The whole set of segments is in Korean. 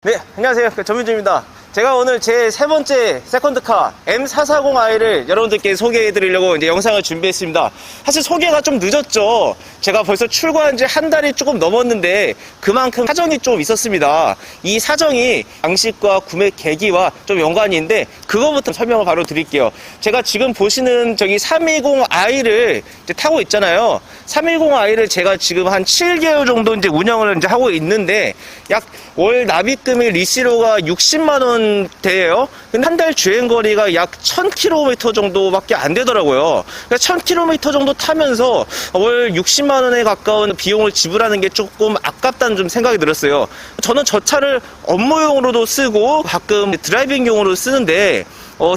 네, 안녕하세요. 전민주입니다. 제가 오늘 제 세 번째 세컨드카 M440i를 여러분들께 소개해 드리려고 이제 영상을 준비했습니다. 사실 소개가 좀 늦었죠. 제가 벌써 출고한 지 한 달이 조금 넘었는데 그만큼 사정이 좀 있었습니다. 이 사정이 양식과 구매 계기와 좀 연관이 있는데 그거부터 설명을 바로 드릴게요. 제가 지금 보시는 저기 320i를 이제 타고 있잖아요. 320i를 제가 지금 한 7개월 정도 이제 운영을 이제 하고 있는데 약 월 납입금이 리시로가 60만 원대예요. 근데 한 달 주행거리가 약 1000km 정도밖에 안 되더라고요. 그러니까 1000km 정도 타면서 월 60만 원에 가까운 비용을 지불하는 게 조금 아깝다는 좀 생각이 들었어요. 저는 저 차를 업무용으로도 쓰고 가끔 드라이빙용으로 쓰는데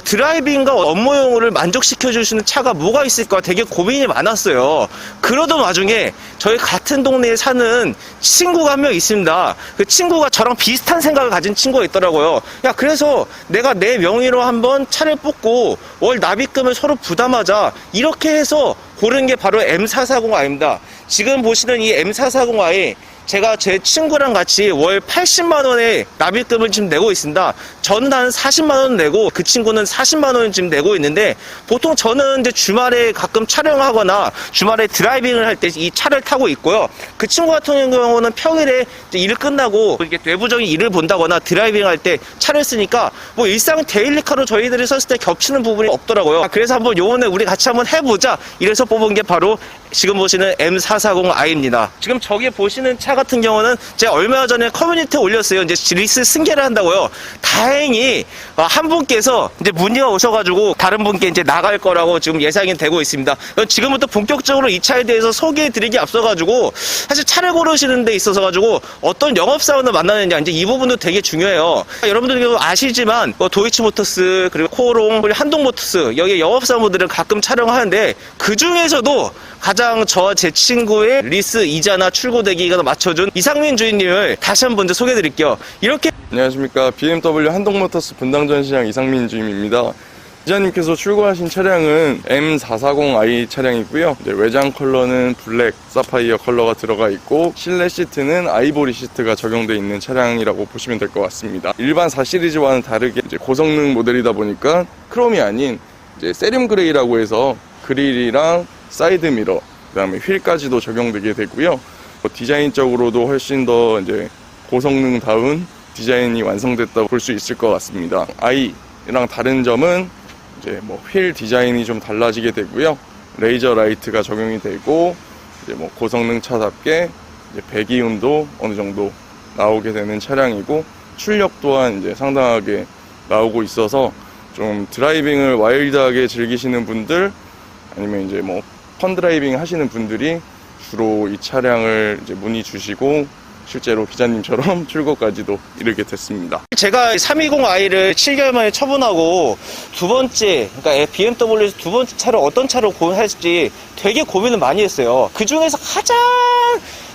드라이빙과 업무용을 만족시켜 주시는 차가 뭐가 있을까 되게 고민이 많았어요. 그러던 와중에 저희 같은 동네에 사는 친구가 한 명 있습니다. 그 친구가 저랑 비슷한 생각을 가진 친구가 있더라고요. 야, 그래서 내가 내 명의로 한번 차를 뽑고 월 납입금을 서로 부담하자, 이렇게 해서 고른 게 바로 M440i입니다. 지금 보시는 이 M440i, 제가 제 친구랑 같이 월 80만 원의 납입금을 지금 내고 있습니다. 저는 한 40만 원 내고 그 친구는 40만 원 지금 내고 있는데, 보통 저는 이제 주말에 가끔 촬영하거나 주말에 드라이빙을 할 때 이 차를 타고 있고요. 그 친구 같은 경우는 평일에 일 끝나고 이렇게 외부적인 일을 본다거나 드라이빙 할 때 차를 쓰니까 뭐 일상 데일리카로 저희들이 썼을 때 겹치는 부분이 없더라고요. 그래서 한번 요번에 우리 같이 한번 해보자, 이래서 뽑은 게 바로 지금 보시는 M440i입니다. 지금 저기 보시는 차 같은 경우는 제가 얼마 전에 커뮤니티에 올렸어요. 이제 리스 승계를 한다고요. 다행히 한 분께서 이제 문의가 오셔가지고 다른 분께 이제 나갈 거라고 지금 예상이 되고 있습니다. 지금부터 본격적으로 이 차에 대해서 소개해드리기 앞서가지고 사실 차를 고르시는 데 있어서 가지고 어떤 영업사원을 만나느냐, 이제 이 부분도 되게 중요해요. 여러분들도 아시지만 도이치모터스, 그리고 코오롱, 그리고 한동모터스, 여기 영업사원분들은 가끔 촬영하는데 그 중에서도 가장 저와 제 친구의 리스 이자나 출고 대기가 맞춰준 이상민 주인님을 다시 한번 소개해 드릴게요. 이렇게. 안녕하십니까. BMW 한동모터스 분당 전시장 이상민 주임입니다. 기자님께서 출고하신 차량은 M440i 차량이고요. 외장 컬러는 블랙 사파이어 컬러가 들어가 있고, 실내 시트는 아이보리 시트가 적용되어 있는 차량이라고 보시면 될 것 같습니다. 일반 4시리즈와는 다르게 고성능 모델이다 보니까 크롬이 아닌 세륨 그레이라고 해서 그릴이랑 사이드 미러, 그다음에 휠까지도 적용되게 되고요. 디자인적으로도 훨씬 더 고성능다운 디자인이 완성됐다고 볼 수 있을 것 같습니다. i랑 다른 점은 휠 디자인이 좀 달라지게 되고요. 레이저 라이트가 적용이 되고, 고성능 차답게 배기음도 어느 정도 나오게 되는 차량이고, 출력 또한 상당하게 나오고 있어서 좀 드라이빙을 와일드하게 즐기시는 분들, 아니면 펀 드라이빙 하시는 분들이 주로 이 차량을 문의 주시고, 실제로 기자님처럼 출고까지도 이르게 됐습니다. 제가 320i를 7개월 만에 처분하고 두 번째, 그러니까 BMW에서 두 번째 차를 어떤 차로 고민할지 되게 고민을 많이 했어요. 그 중에서 가장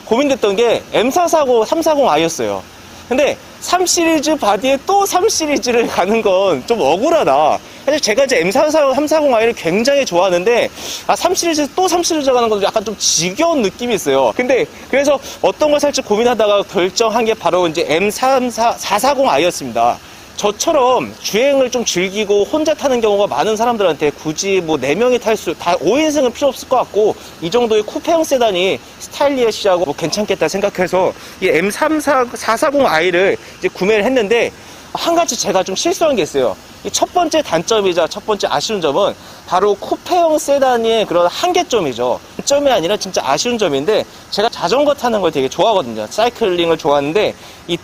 고민됐던 게 M440, 340i였어요. 근데 3시리즈 바디에 또 3시리즈를 가는 건 좀 억울하다. 사실 제가 이제 M440, 340i를 굉장히 좋아하는데, 3시리즈 또 3시리즈 가는 건 약간 좀 지겨운 느낌이 있어요. 근데 그래서 어떤 걸 살지 고민하다가 결정한 게 바로 이제 M440i였습니다. 저처럼 주행을 좀 즐기고 혼자 타는 경우가 많은 사람들한테 굳이 4명이 탈 수, 다 5인승은 필요 없을 것 같고, 이 정도의 쿠페형 세단이 스타일리시하고 괜찮겠다 생각해서 이 M440i를 이제 구매를 했는데, 한 가지 제가 좀 실수한 게 있어요. 이 첫 번째 단점이자 첫 번째 아쉬운 점은 바로 쿠페형 세단의 그런 한계점이죠. 단점이 아니라 진짜 아쉬운 점인데, 제가 자전거 타는 걸 되게 좋아하거든요. 사이클링을 좋아하는데, 이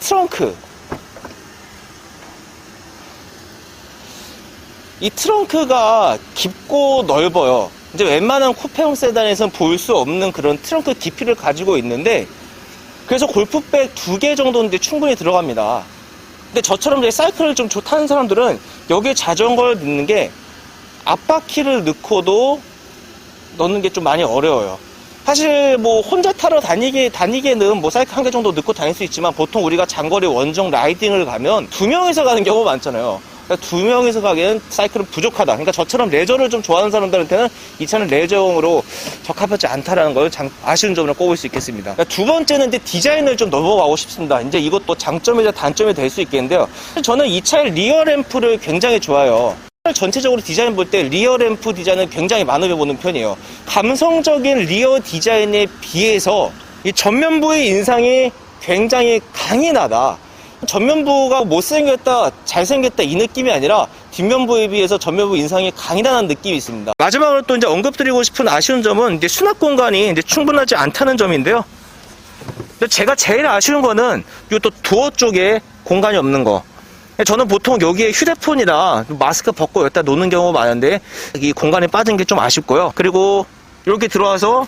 트렁크가 깊고 넓어요. 이제 웬만한 쿠페형 세단에서는 볼 수 없는 그런 트렁크 깊이를 가지고 있는데, 그래서 골프백 2개 정도는 충분히 들어갑니다. 근데 저처럼 사이클을 좀 타는 사람들은 여기에 자전거를 넣는 게 앞바퀴를 넣고도 넣는 게 좀 많이 어려워요. 사실 혼자 타러 다니기에는 사이클 1개 정도 넣고 다닐 수 있지만, 보통 우리가 장거리 원정 라이딩을 가면 2명이서 가는 경우가 많잖아요. 그러니까 두 명이서 가기에는 사이클은 부족하다. 그러니까 저처럼 레저를 좀 좋아하는 사람들한테는 이 차는 레저용으로 적합하지 않다라는 걸 아쉬운 점으로 꼽을 수 있겠습니다. 그러니까 두 번째는 이제 디자인을 좀 넘어가고 싶습니다. 이제 이것도 장점이자 단점이 될 수 있겠는데요. 저는 이 차의 리어 램프를 굉장히 좋아해요. 전체적으로 디자인 볼 때 리어 램프 디자인을 굉장히 많이 보는 편이에요. 감성적인 리어 디자인에 비해서 이 전면부의 인상이 굉장히 강인하다. 전면부가 못생겼다, 잘생겼다 이 느낌이 아니라 뒷면부에 비해서 전면부 인상이 강인하다는 느낌이 있습니다. 마지막으로 또 이제 언급드리고 싶은 아쉬운 점은 이제 수납 공간이 이제 충분하지 않다는 점인데요. 근데 제가 제일 아쉬운 거는 이 또 도어 쪽에 공간이 없는 거. 저는 보통 여기에 휴대폰이나 마스크 벗고 여기다 놓는 경우가 많은데 이 공간이 빠진 게 좀 아쉽고요. 그리고 이렇게 들어와서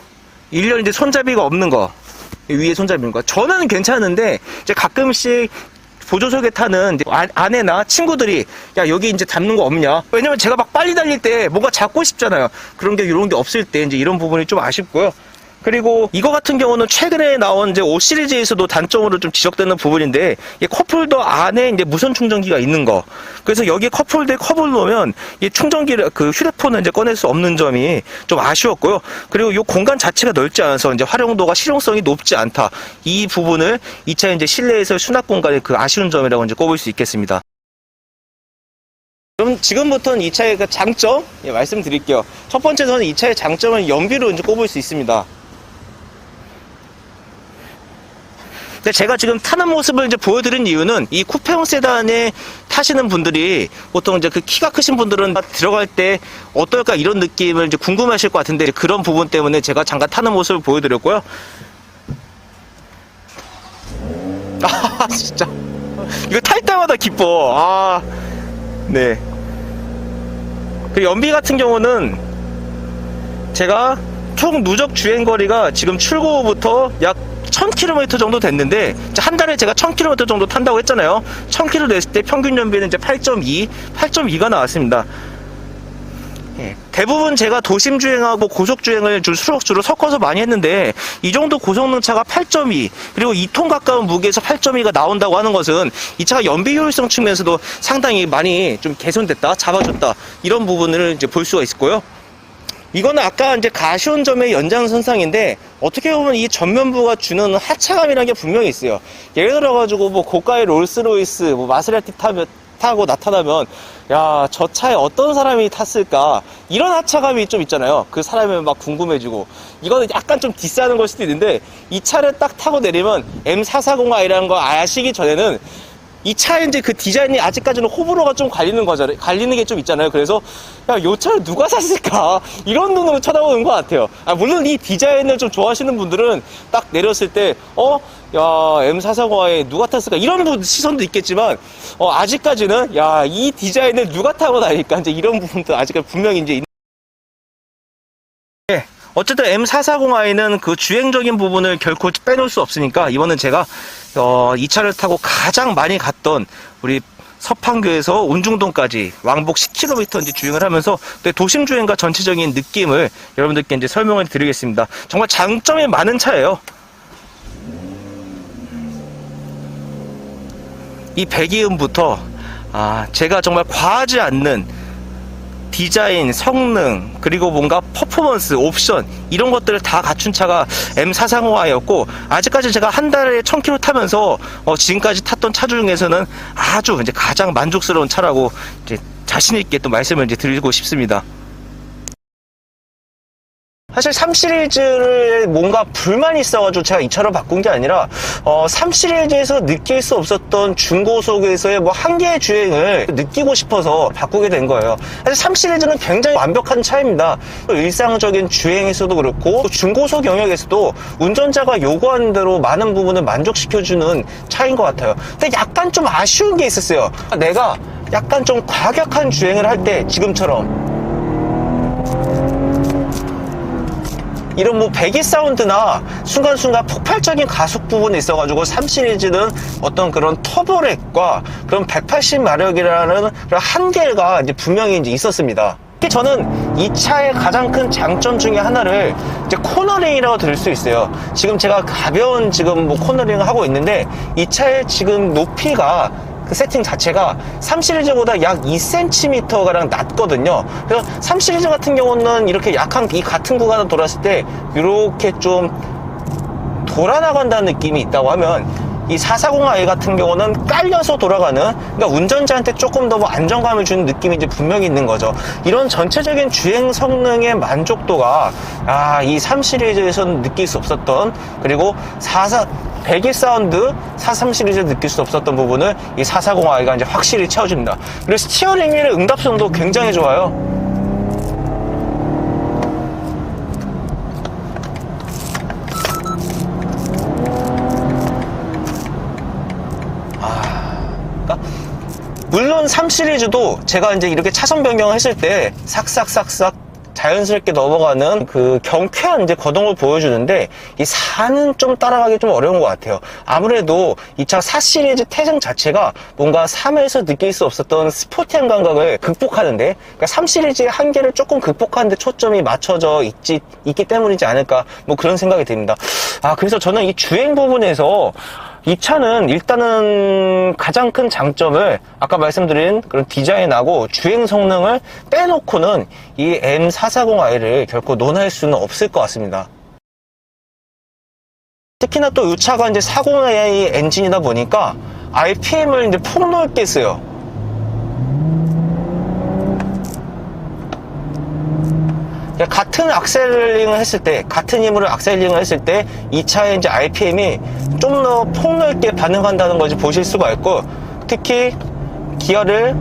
일렬 이제 손잡이가 없는 거, 위에 손잡이인 거. 저는 괜찮은데 이제 가끔씩 보조석에 타는 아내나 친구들이 야 여기 이제 담는 거 없냐? 왜냐면 제가 막 빨리 달릴 때 뭔가 잡고 싶잖아요. 그런 게 이런 게 없을 때 이제 이런 부분이 좀 아쉽고요. 그리고 이거 같은 경우는 최근에 나온 이제 5 시리즈에서도 단점으로 좀 지적되는 부분인데 이 컵홀더 안에 이제 무선 충전기가 있는 거. 그래서 여기 컵홀더에 컵을 놓으면 이 충전기를 그 휴대폰을 이제 꺼낼 수 없는 점이 좀 아쉬웠고요. 그리고 이 공간 자체가 넓지 않아서 이제 활용도가 실용성이 높지 않다. 이 부분을 이 차 이제 실내에서 수납 공간의 그 아쉬운 점이라고 이제 꼽을 수 있겠습니다. 그럼 지금부터는 이 차의 그 장점 말씀드릴게요. 첫 번째 저는 이 차의 장점은 연비로 이제 꼽을 수 있습니다. 근데 제가 지금 타는 모습을 이제 보여드린 이유는 이 쿠페형 세단에 타시는 분들이 보통 이제 그 키가 크신 분들은 들어갈 때 어떨까 이런 느낌을 이제 궁금하실 것 같은데 그런 부분 때문에 제가 잠깐 타는 모습을 보여드렸고요. 아 진짜 이거 탈 때마다 기뻐. 아 네. 그 연비 같은 경우는 제가 총 누적 주행거리가 지금 출고부터 약 1000km 정도 됐는데 한 달에 제가 1000km 정도 탄다고 했잖아요. 1000km 냈을 때 평균 연비는 이제 8.2가 나왔습니다. 예, 대부분 제가 도심 주행하고 고속 주행을 주로 섞어서 많이 했는데 이 정도 고성능 차가 8.2 그리고 2톤 가까운 무게에서 8.2가 나온다고 하는 것은 이 차가 연비 효율성 측면에서도 상당히 많이 좀 개선됐다, 잡아줬다 이런 부분을 이제 볼 수가 있고요. 이거는 아까 이제 아쉬운 점의 연장선상인데 어떻게 보면 이 전면부가 주는 하차감이라는 게 분명히 있어요. 예를 들어가지고 뭐 고가의 롤스로이스, 뭐 마세라티 타고 나타나면 야, 저 차에 어떤 사람이 탔을까 이런 하차감이 좀 있잖아요. 그 사람이 막 궁금해지고 이거는 약간 좀 디스하는 걸 수도 있는데 이 차를 딱 타고 내리면 M440i라는 거 아시기 전에는 이 차의 이제 그 디자인이 아직까지는 호불호가 좀 갈리는 게 좀 있잖아요. 그래서 야, 이 차를 누가 샀을까 이런 눈으로 쳐다보는 것 같아요. 물론 이 디자인을 좀 좋아하시는 분들은 딱 내렸을 때 야, M440i 누가 탔을까 이런 시선도 있겠지만 아직까지는 야, 이 디자인을 누가 타고 다닐까 이제 이런 부분도 아직까지 분명히 이제 네. 어쨌든 M440i는 그 주행적인 부분을 결코 빼놓을 수 없으니까 이번엔 제가 이 차를 타고 가장 많이 갔던 우리 서판교에서 운중동까지 왕복 10km 이제 주행을 하면서 도심 주행과 전체적인 느낌을 여러분들께 이제 설명을 드리겠습니다. 정말 장점이 많은 차예요. 이 배기음부터 제가 정말 과하지 않는 디자인, 성능, 그리고 뭔가 퍼포먼스, 옵션 이런 것들을 다 갖춘 차가 M440i였고 아직까지 제가 한 달에 1000km 타면서 지금까지 탔던 차 중에서는 아주 이제 가장 만족스러운 차라고 이제 자신 있게 또 말씀을 이제 드리고 싶습니다. 사실 3 시리즈를 뭔가 불만이 있어가지고 제가 이 차로 바꾼 게 아니라 3 시리즈에서 느낄 수 없었던 중고속에서의 뭐 한계의 주행을 느끼고 싶어서 바꾸게 된 거예요. 사실 3 시리즈는 굉장히 완벽한 차입니다. 일상적인 주행에서도 그렇고 또 중고속 영역에서도 운전자가 요구하는 대로 많은 부분을 만족시켜주는 차인 것 같아요. 근데 약간 좀 아쉬운 게 있었어요. 내가 약간 좀 과격한 주행을 할 때 지금처럼 이런 뭐 배기 사운드나 순간순간 폭발적인 가속 부분이 있어가지고 3 시리즈는 어떤 그런 터보렉과 그런 180마력이라는 그런 한계가 이제 분명히 이제 있었습니다. 저는 이 차의 가장 큰 장점 중에 하나를 이제 코너링이라고 들을 수 있어요. 지금 제가 가벼운 지금 뭐 코너링을 하고 있는데 이 차의 지금 높이가 그 세팅 자체가 3 시리즈보다 약 2cm가량 낮거든요. 그래서 3 시리즈 같은 경우는 이렇게 약한 이 같은 구간을 돌았을 때 이렇게 좀 돌아나간다는 느낌이 있다고 하면, 이 440i 같은 경우는 깔려서 돌아가는, 그러니까 운전자한테 조금 더 뭐 안정감을 주는 느낌이 이제 분명히 있는 거죠. 이런 전체적인 주행 성능의 만족도가 이 3 시리즈에서는 느낄 수 없었던, 그리고 배기 사운드 43 시리즈에 느낄 수 없었던 부분을 이 440i가 이제 확실히 채워줍니다. 그리고 스티어링 휠의 응답성도 굉장히 좋아요. 물론 3 시리즈도 제가 이제 이렇게 차선 변경을 했을 때 싹싹싹싹 자연스럽게 넘어가는 그 경쾌한 이제 거동을 보여주는데, 이 4는 좀 따라가기 좀 어려운 것 같아요. 아무래도 이 차 4 시리즈 태생 자체가 뭔가 3에서 느낄 수 없었던 스포티한 감각을 극복하는데, 그러니까 3 시리즈의 한계를 조금 극복하는데 초점이 맞춰져 있기 때문이지 않을까, 뭐 그런 생각이 듭니다. 그래서 저는 이 주행 부분에서 이 차는 일단은 가장 큰 장점을 아까 말씀드린 그런 디자인하고 주행 성능을 빼놓고는 이 M440i를 결코 논할 수는 없을 것 같습니다. 특히나 또 이 차가 이제 40i 엔진이다 보니까 RPM을 이제 폭넓게 써요. 같은 악셀링을 했을 때, 같은 힘으로 악셀링을 했을 때, 이 차의 이제 RPM이 좀 더 폭넓게 반응한다는 것을 보실 수가 있고, 특히 기어를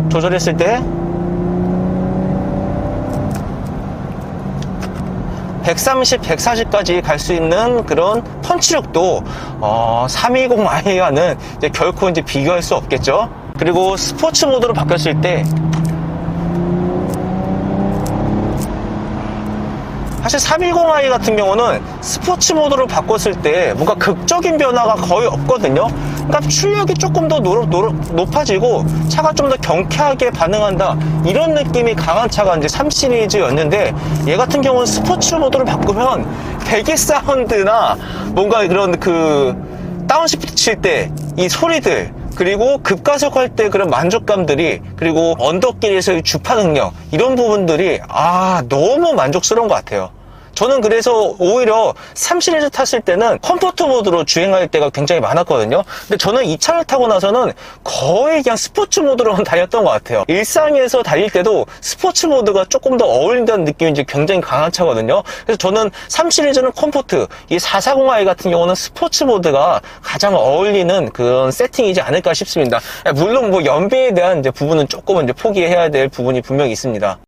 조절했을 때 130, 140까지 갈 수 있는 그런 펀치력도 320i와는 이제 결코 이제 비교할 수 없겠죠. 그리고 스포츠 모드로 바뀌었을 때 사실 320i 같은 경우는 스포츠 모드로 바꿨을 때 뭔가 극적인 변화가 거의 없거든요. 그러니까 출력이 조금 더 높아지고 차가 좀 더 경쾌하게 반응한다, 이런 느낌이 강한 차가 이제 3 시리즈였는데, 얘 같은 경우는 스포츠 모드로 바꾸면 배기 사운드나 뭔가 그런 그 다운시프트 칠 때 이 소리들, 그리고 급가속할 때 그런 만족감들이, 그리고 언덕길에서의 주파 능력, 이런 부분들이 너무 만족스러운 것 같아요. 저는 그래서 오히려 3 시리즈 탔을 때는 컴포트 모드로 주행할 때가 굉장히 많았거든요. 근데 저는 이 차를 타고 나서는 거의 그냥 스포츠 모드로만 다녔던 것 같아요. 일상에서 달릴 때도 스포츠 모드가 조금 더 어울린다는 느낌이 이제 굉장히 강한 차거든요. 그래서 저는 3 시리즈는 컴포트, 이 440i 같은 경우는 스포츠 모드가 가장 어울리는 그런 세팅이지 않을까 싶습니다. 물론 뭐 연비에 대한 이제 부분은 조금은 이제 포기해야 될 부분이 분명히 있습니다.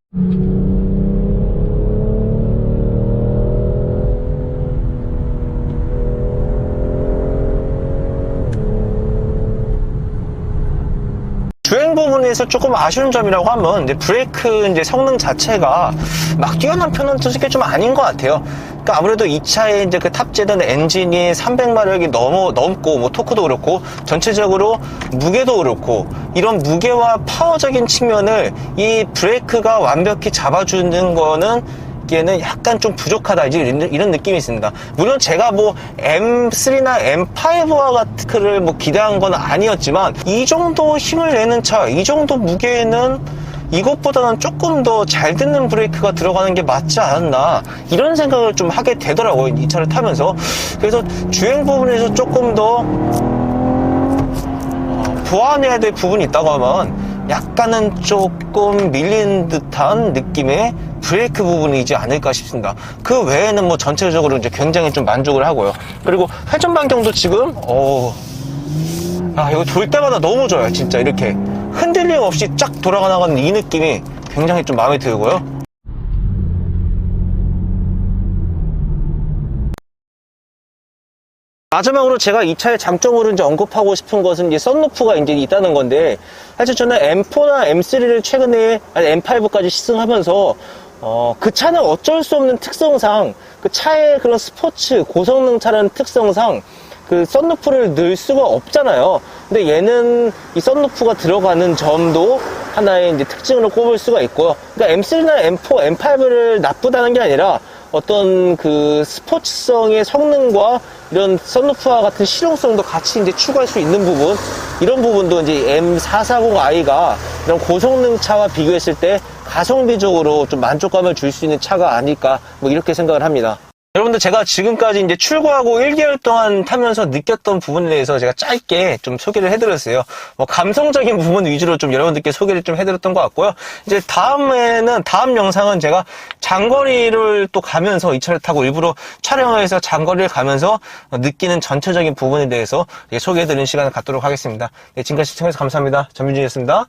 주행 부분에서 조금 아쉬운 점이라고 하면, 이제 브레이크 이제 성능 자체가 막 뛰어난 편은 솔직히 좀 아닌 것 같아요. 그러니까 아무래도 이 차에 이제 그 탑재된 엔진이 300마력이 넘고, 뭐 토크도 그렇고, 전체적으로 무게도 그렇고, 이런 무게와 파워적인 측면을 이 브레이크가 완벽히 잡아주는 거는 얘는 약간 좀 부족하다, 이제 이런 느낌이 있습니다. 물론 제가 뭐 M3나 M5와 같은를 뭐 기대한 건 아니었지만, 이 정도 힘을 내는 차, 이 정도 무게에는 이것보다는 조금 더 잘 듣는 브레이크가 들어가는 게 맞지 않았나, 이런 생각을 좀 하게 되더라고요, 이 차를 타면서. 그래서 주행 부분에서 조금 더 보완해야 될 부분이 있다고 하면, 약간은 조금 밀린 듯한 느낌의 브레이크 부분이지 않을까 싶습니다. 그 외에는 뭐 전체적으로 이제 굉장히 좀 만족을 하고요. 그리고 회전 반경도 지금 이거 돌 때마다 너무 좋아요. 진짜 이렇게 흔들림 없이 쫙 돌아가는 이 느낌이 굉장히 좀 마음에 들고요. 마지막으로 제가 이 차의 장점으로 이제 언급하고 싶은 것은 이제 썬루프가 이제 있다는 건데, 사실 저는 M4나 M3를 최근에, M5까지 시승하면서 그 차는 어쩔 수 없는 특성상, 그 차의 그런 스포츠 고성능 차라는 특성상 그 썬루프를 넣을 수가 없잖아요. 근데 얘는 이 썬루프가 들어가는 점도 하나의 이제 특징으로 꼽을 수가 있고요. 그러니까 M3나 M4, M5를 나쁘다는 게 아니라 어떤 그 스포츠성의 성능과 이런 썬루프와 같은 실용성도 같이 이제 추구할 수 있는 부분, 이런 부분도 이제 M440i가 이런 고성능 차와 비교했을 때 가성비적으로 좀 만족감을 줄 수 있는 차가 아닐까, 뭐 이렇게 생각을 합니다. 여러분들, 제가 지금까지 이제 출고하고 1개월 동안 타면서 느꼈던 부분에 대해서 제가 짧게 좀 소개를 해드렸어요. 뭐 감성적인 부분 위주로 좀 여러분들께 소개를 좀 해드렸던 것 같고요. 이제 다음 영상은 제가 장거리를 또 가면서 이 차를 타고 일부러 촬영을 해서 장거리를 가면서 느끼는 전체적인 부분에 대해서 소개해드리는 시간을 갖도록 하겠습니다. 네, 지금까지 시청해주셔서 감사합니다. 전민준이었습니다.